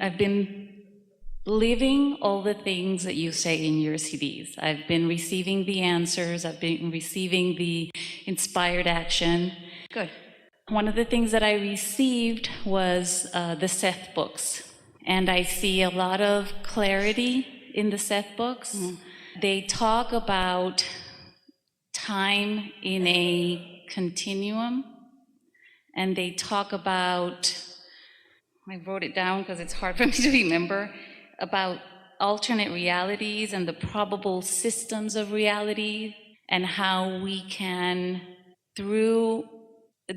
I've been living all the things that you say in your CDs. I've been receiving the answers. I've been receiving the inspired action. Good. One of the things that I received was the Seth books. And I see a lot of clarity in the Seth books. Mm-hmm. They talk about time in a continuum. And they talk about, I wrote it down because it's hard for me to remember, about alternate realities and the probable systems of reality, and how we can, through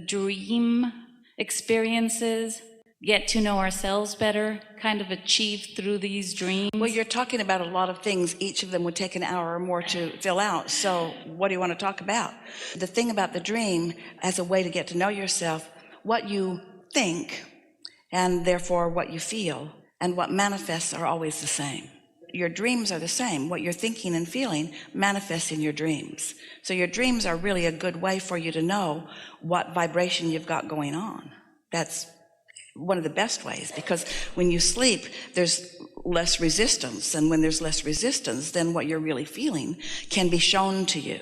dream experiences, get to know ourselves better, kind of achieve through these dreams. Well, you're talking about a lot of things. Each of them would take an hour or more to fill out. So what do you want to talk about? The thing about the dream, as a way to get to know yourself, what you think, and therefore what you feel, and what manifests are always the same. Your dreams are the same. What you're thinking and feeling manifests in your dreams. So your dreams are really a good way for you to know what vibration you've got going on. That's one of the best ways, because when you sleep, there's less resistance. And when there's less resistance, then what you're really feeling can be shown to you.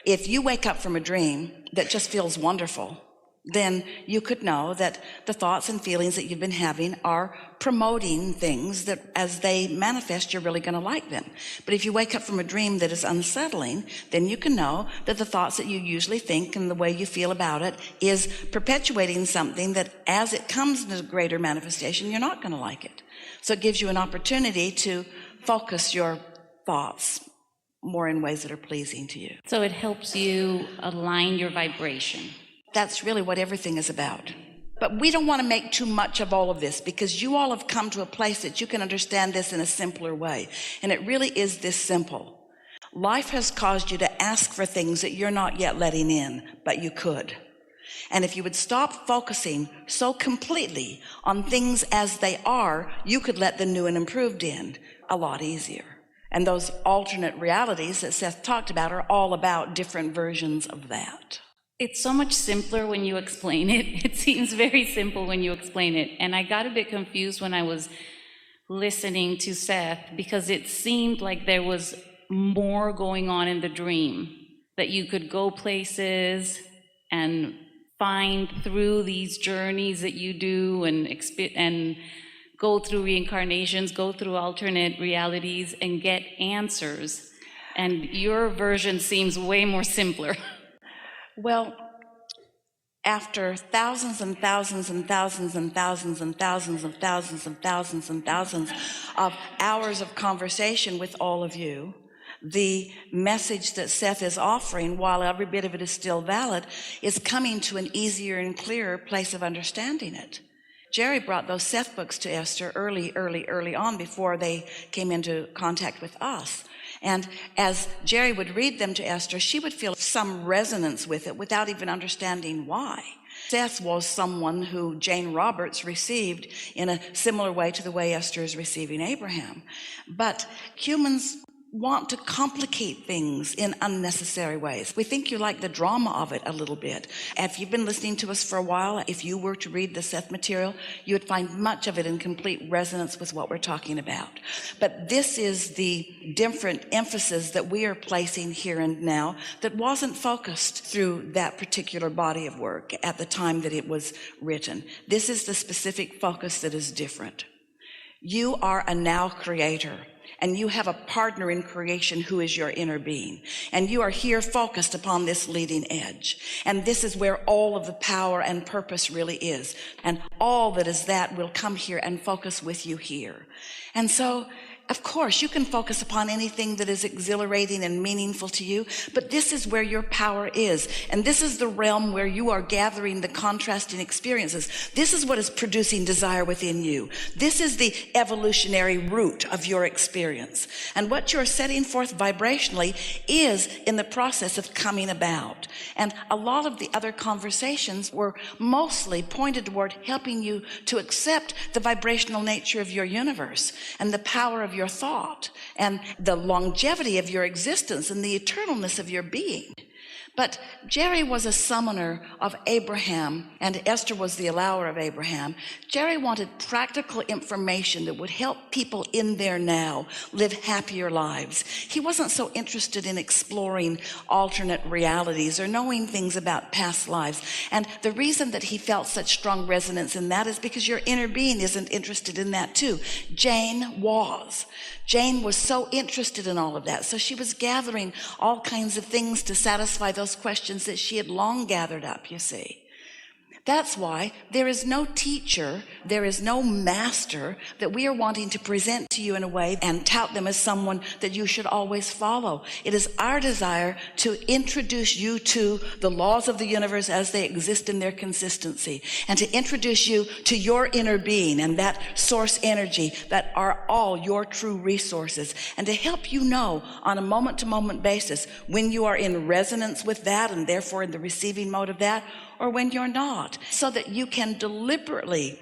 If you wake up from a dream that just feels wonderful, then you could know that the thoughts and feelings that you've been having are promoting things that as they manifest, you're really going to like them. But if you wake up from a dream that is unsettling, then you can know that the thoughts that you usually think and the way you feel about it is perpetuating something that as it comes into greater manifestation, you're not going to like it. So it gives you an opportunity to focus your thoughts more in ways that are pleasing to you. So it helps you align your vibration. That's really what everything is about. But we don't want to make too much of all of this, because you all have come to a place that you can understand this in a simpler way. And it really is this simple. Life has caused you to ask for things that you're not yet letting in, but you could. And if you would stop focusing so completely on things as they are, you could let the new and improved in a lot easier. And those alternate realities that Seth talked about are all about different versions of that. It's so much simpler when you explain it. It seems very simple when you explain it. And I got a bit confused when I was listening to Seth, because it seemed like there was more going on in the dream, that you could go places and find through these journeys that you do and go through reincarnations, go through alternate realities and get answers. And your version seems way more simpler. Well, after thousands and thousands and thousands and thousands and thousands and thousands and thousands and thousands of hours of conversation with all of you, the message that Seth is offering, while every bit of it is still valid, is coming to an easier and clearer place of understanding it. Jerry brought those Seth books to Esther early on, before they came into contact with us. And as Jerry would read them to Esther, she would feel some resonance with it without even understanding why. Seth was someone who Jane Roberts received in a similar way to the way Esther is receiving Abraham. But humans want to complicate things in unnecessary ways. We think you like the drama of it a little bit. If you've been listening to us for a while, if you were to read the Seth material, you would find much of it in complete resonance with what we're talking about. But this is the different emphasis that we are placing here and now that wasn't focused through that particular body of work at the time that it was written. This is the specific focus that is different. You are a now creator. And you have a partner in creation who is your inner being. And you are here focused upon this leading edge. And this is where all of the power and purpose really is. And all that is that will come here and focus with you here. And so, of course, you can focus upon anything that is exhilarating and meaningful to you, but this is where your power is. And this is the realm where you are gathering the contrasting experiences. This is what is producing desire within you. This is the evolutionary root of your experience. And what you're setting forth vibrationally is in the process of coming about. And a lot of the other conversations were mostly pointed toward helping you to accept the vibrational nature of your universe and the power of your thought and the longevity of your existence and the eternalness of your being. But Jerry was a summoner of Abraham, and Esther was the allower of Abraham. Jerry wanted practical information that would help people in their now live happier lives. He wasn't so interested in exploring alternate realities or knowing things about past lives. And the reason that he felt such strong resonance in that is because your inner being isn't interested in that too. Jane was. Jane was so interested in all of that. So she was gathering all kinds of things to satisfy those questions that she had long gathered up, you see. That's why there is no teacher, there is no master that we are wanting to present to you in a way and tout them as someone that you should always follow. It is our desire to introduce you to the laws of the universe as they exist in their consistency, and to introduce you to your inner being and that source energy that are all your true resources, and to help you know on a moment-to-moment basis when you are in resonance with that and therefore in the receiving mode of that, or when you're not, so that you can deliberately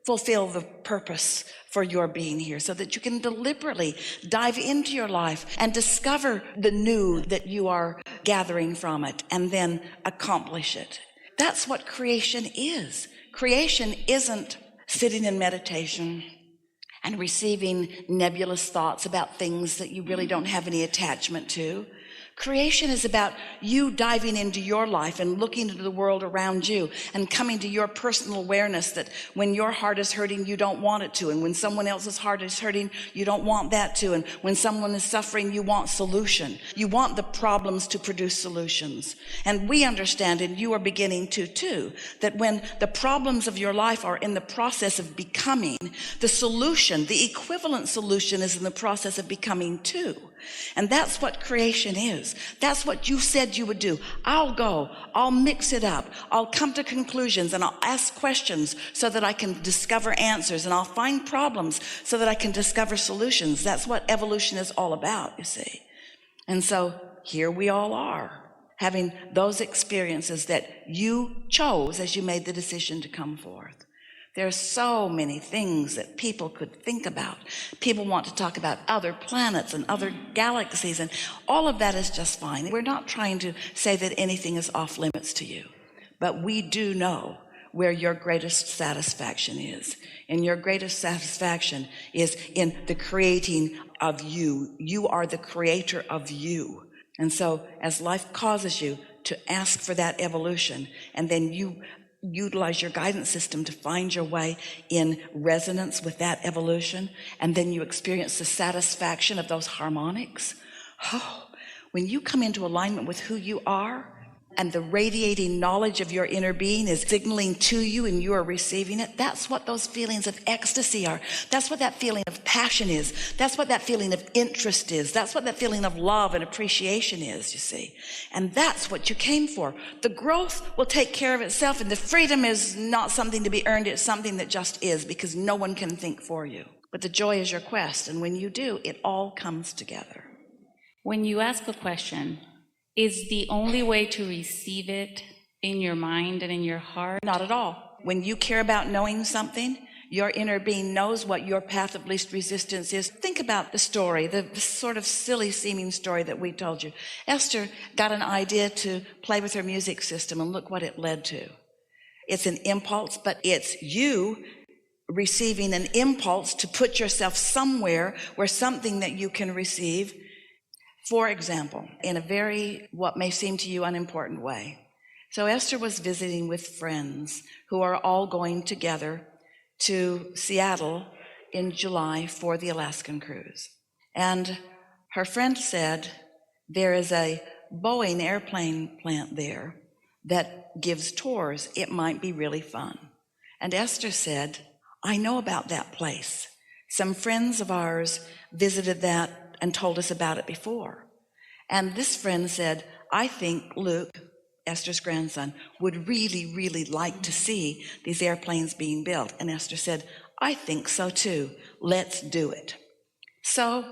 fulfill the purpose for your being here, so that you can deliberately dive into your life and discover the new that you are gathering from it and then accomplish it. That's what creation is. Creation isn't sitting in meditation and receiving nebulous thoughts about things that you really don't have any attachment to. Creation is about you diving into your life and looking into the world around you and coming to your personal awareness that when your heart is hurting, you don't want it to. And when someone else's heart is hurting, you don't want that to. And when someone is suffering, you want solution. You want the problems to produce solutions. And we understand, and you are beginning to too, that when the problems of your life are in the process of becoming, the solution, the equivalent solution, is in the process of becoming too. And that's what creation is. That's what you said you would do. I'll go, I'll mix it up, I'll come to conclusions, and I'll ask questions so that I can discover answers, and I'll find problems so that I can discover solutions. That's what evolution is all about, you see. And so here we all are, having those experiences that you chose as you made the decision to come forth. There are so many things that people could think about. People want to talk about other planets and other galaxies, and all of that is just fine. We're not trying to say that anything is off limits to you, but we do know where your greatest satisfaction is. And your greatest satisfaction is in the creating of you. You are the creator of you. And so as life causes you to ask for that evolution, and then you utilize your guidance system to find your way in resonance with that evolution, and then you experience the satisfaction of those harmonics. Oh, when you come into alignment with who you are, and the radiating knowledge of your inner being is signaling to you and you are receiving it, that's what those feelings of ecstasy are. That's what that feeling of passion is. That's what that feeling of interest is. That's what that feeling of love and appreciation is, you see. And that's what you came for. The growth will take care of itself, and the freedom is not something to be earned. It's something that just is, because no one can think for you. But the joy is your quest, and when you do, it all comes together. When you ask a question, is the only way to receive it in your mind and in your heart? Not at all. When you care about knowing something, your inner being knows what your path of least resistance is. Think about the story, the sort of silly seeming story that we told you. Esther got an idea to play with her music system, and look what it led to. It's an impulse, but it's you receiving an impulse to put yourself somewhere where something that you can receive. For example, in a very, what may seem to you, unimportant way. So Esther was visiting with friends who are all going together to Seattle in July for the Alaskan cruise. And her friend said, there is a Boeing airplane plant there that gives tours. It might be really fun. And Esther said, I know about that place. Some friends of ours visited that and told us about it before. And this friend said, I think Luke, Esther's grandson, would really, really like to see these airplanes being built. And Esther said, I think so too. Let's do it. So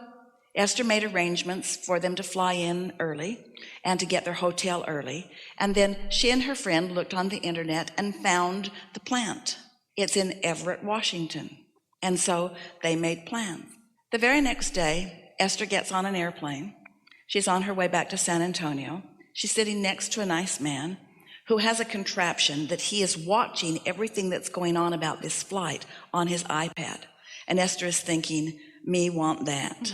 Esther made arrangements for them to fly in early and to get their hotel early. And then she and her friend looked on the internet and found the plant. It's in Everett, Washington. And so they made plans. The very next day, Esther gets on an airplane. She's on her way back to San Antonio. She's sitting next to a nice man who has a contraption that he is watching everything that's going on about this flight on his iPad. And Esther is thinking, me want that.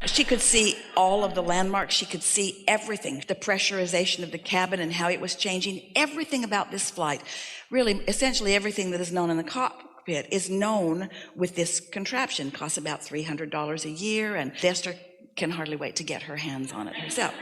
She could see all of the landmarks. She could see everything, the pressurization of the cabin and how it was changing, everything about this flight. Really, essentially everything that is known in the cockpit is known with this contraption. It costs about $300 a year, and Esther can hardly wait to get her hands on it herself.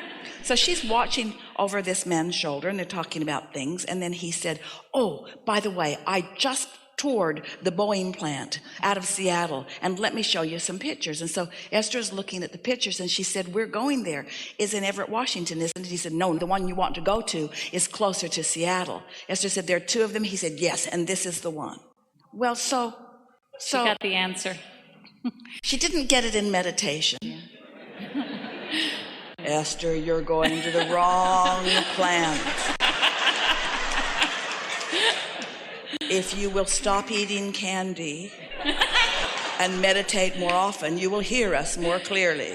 So she's watching over this man's shoulder, and they're talking about things, and then he said, oh, by the way, I just toured the Boeing plant out of Seattle, and let me show you some pictures. And so Esther's looking at the pictures, and she said, we're going there. Is in Everett, Washington, isn't it? He said, no, the one you want to go to is closer to Seattle. Esther said, there are two of them? He said, yes, and this is the one. Well, so She got the answer. she didn't get it in meditation. Esther, you're going to the wrong plant. If you will stop eating candy and meditate more often, you will hear us more clearly.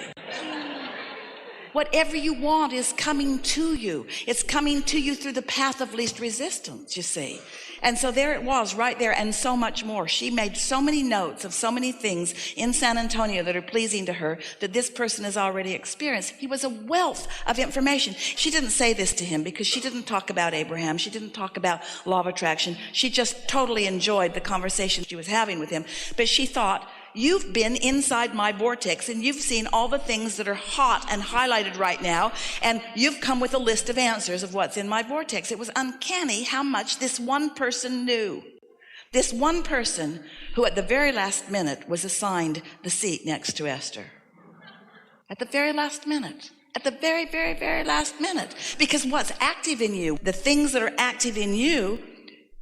Whatever you want is coming to you. It's coming to you through the path of least resistance, you see. And so there it was, right there, and so much more. She made so many notes of so many things in San Antonio that are pleasing to her that this person has already experienced. He was a wealth of information. She didn't say this to him because she didn't talk about Abraham. She didn't talk about law of attraction. She just totally enjoyed the conversation she was having with him. But she thought, you've been inside my vortex and you've seen all the things that are hot and highlighted right now, and you've come with a list of answers of what's in my vortex. It was uncanny how much this one person knew. This one person who at the very last minute was assigned the seat next to Esther. At the very last minute. At the very, very, very last minute. Because what's active in you, the things that are active in you,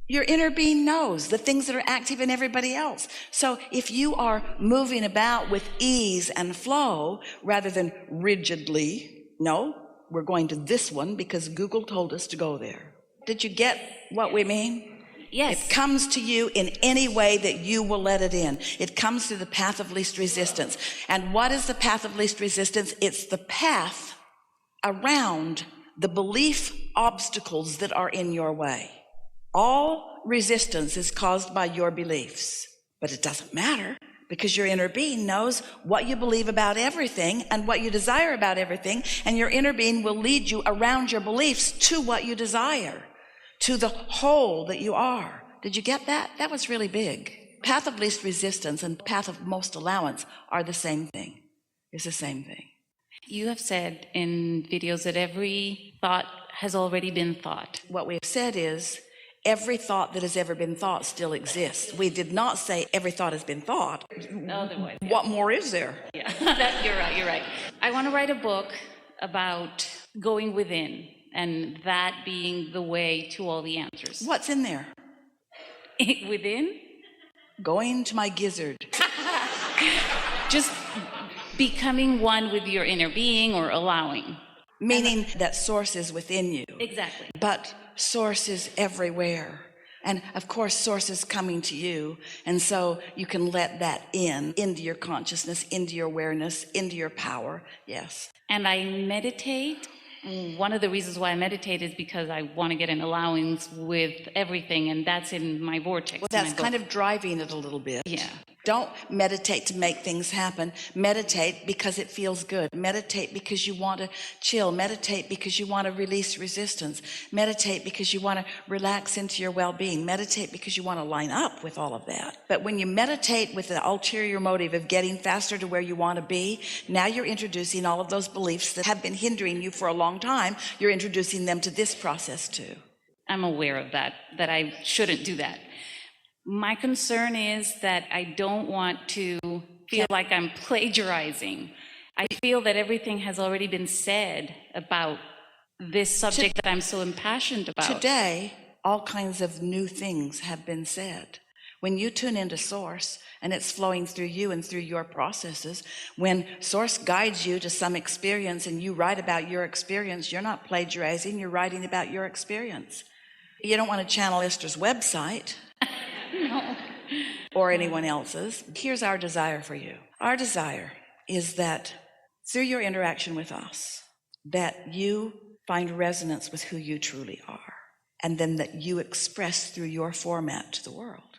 your inner being knows the things that are active in everybody else. So if you are moving about with ease and flow rather than rigidly, no, we're going to this one because Google told us to go there. Did you get what we mean? Yes. It comes to you in any way that you will let it in. It comes through the path of least resistance. And what is the path of least resistance? It's the path around the belief obstacles that are in your way. All resistance is caused by your beliefs, but it doesn't matter because your inner being knows what you believe about everything and what you desire about everything, and your inner being will lead you around your beliefs to what you desire, to the whole that you are. Did you get that? That was really big. Path of least resistance and path of most allowance are the same thing. It's the same thing. You have said in videos that every thought has already been thought. What we have said is, every thought that has ever been thought still exists. We did not say every thought has been thought. Otherwise, yeah. What more is there? Yeah, you're right. I want to write a book about going within and that being the way to all the answers. What's in there? Within? Going to my gizzard. Just becoming one with your inner being or allowing. Meaning that source is within you. Exactly. But source is everywhere. And of course, source is coming to you. And so you can let that into your consciousness, into your awareness, into your power. Yes. And I meditate. One of the reasons why I meditate is because I want to get an allowance with everything, and that's in my vortex. Well, that's kind of driving it a little bit. Yeah. Don't meditate to make things happen. Meditate because it feels good. Meditate because you want to chill. Meditate because you want to release resistance. Meditate because you want to relax into your well-being. Meditate because you want to line up with all of that. But when you meditate with the ulterior motive of getting faster to where you want to be, now you're introducing all of those beliefs that have been hindering you for a long time. You're introducing them to this process too. I'm aware of that I shouldn't do that. My concern is that I don't want to feel like I'm plagiarizing. I feel that everything has already been said about this subject that I'm so impassioned about. Today, all kinds of new things have been said. When you tune into Source and it's flowing through you and through your processes, when Source guides you to some experience and you write about your experience, you're not plagiarizing, you're writing about your experience. You don't want to channel Esther's website. No. Or anyone else's. Here's our desire for you. Our desire is that through your interaction with us, that you find resonance with who you truly are, and then that you express through your format to the world.